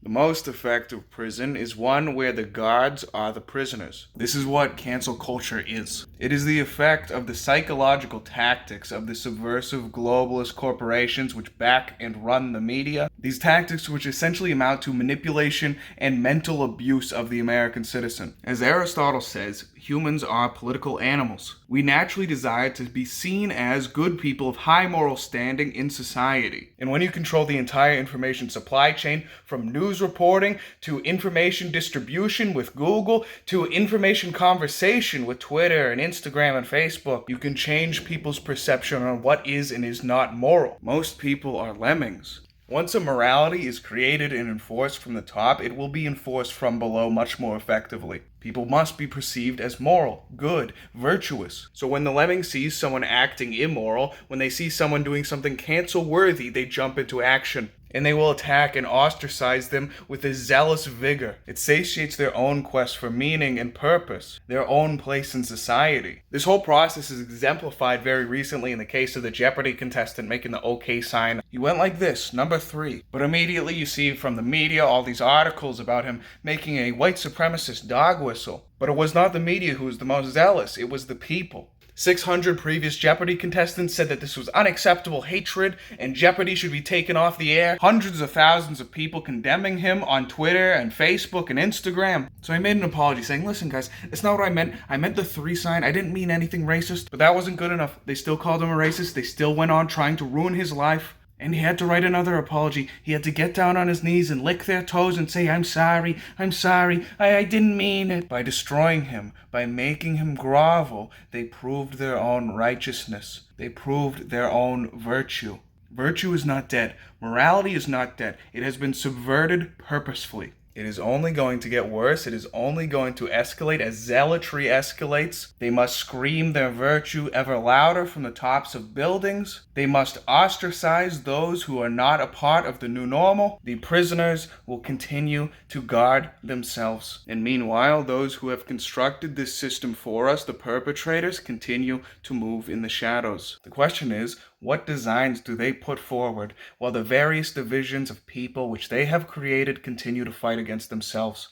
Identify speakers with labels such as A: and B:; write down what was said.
A: The most effective prison is one where the guards are the prisoners. This is what cancel culture is. It is the effect of the psychological tactics of the subversive globalist corporations which back and run the media. These tactics which essentially amount to manipulation and mental abuse of the American citizen. As Aristotle says, humans are political animals. We naturally desire to be seen as good people of high moral standing in society. And when you control the entire information supply chain, from news reporting to information distribution with Google to information conversation with Twitter and Instagram and Facebook, you can change people's perception on what is and is not moral. Most people are lemmings. Once a morality is created and enforced from the top, it will be enforced from below much more effectively. People must be perceived as moral, good, virtuous. So when the lemming sees someone acting immoral, when they see someone doing something cancel-worthy, they jump into action. And they will attack and ostracize them with a zealous vigor. It satiates their own quest for meaning and purpose, their own place in society. This whole process is exemplified very recently in the case of the Jeopardy contestant making the OK sign. He went like this, number 3. But immediately you see from the media all these articles about him making a white supremacist dog whistle. But it was not the media who was the most zealous, it was the people. 600 previous Jeopardy contestants said that this was unacceptable hatred and Jeopardy should be taken off the air. Hundreds of thousands of people condemning him on Twitter and Facebook and Instagram. So I made an apology saying, listen guys, it's not what I meant. I meant the 3 sign. I didn't mean anything racist. But that wasn't good enough. They still called him a racist. They still went on trying to ruin his life. And he had to write another apology. He had to get down on his knees and lick their toes and say, I'm sorry, I didn't mean it. By destroying him, by making him grovel, they proved their own righteousness. They proved their own virtue. Virtue is not dead. Morality is not dead. It has been subverted purposefully. It is only going to get worse. It is only going to escalate as zealotry escalates. They must scream their virtue ever louder from the tops of buildings. They must ostracize those who are not a part of the new normal. The prisoners will continue to guard themselves. And meanwhile, those who have constructed this system for us, the perpetrators, continue to move in the shadows. The question is, what designs do they put forward while the various divisions of people which they have created continue to fight against themselves?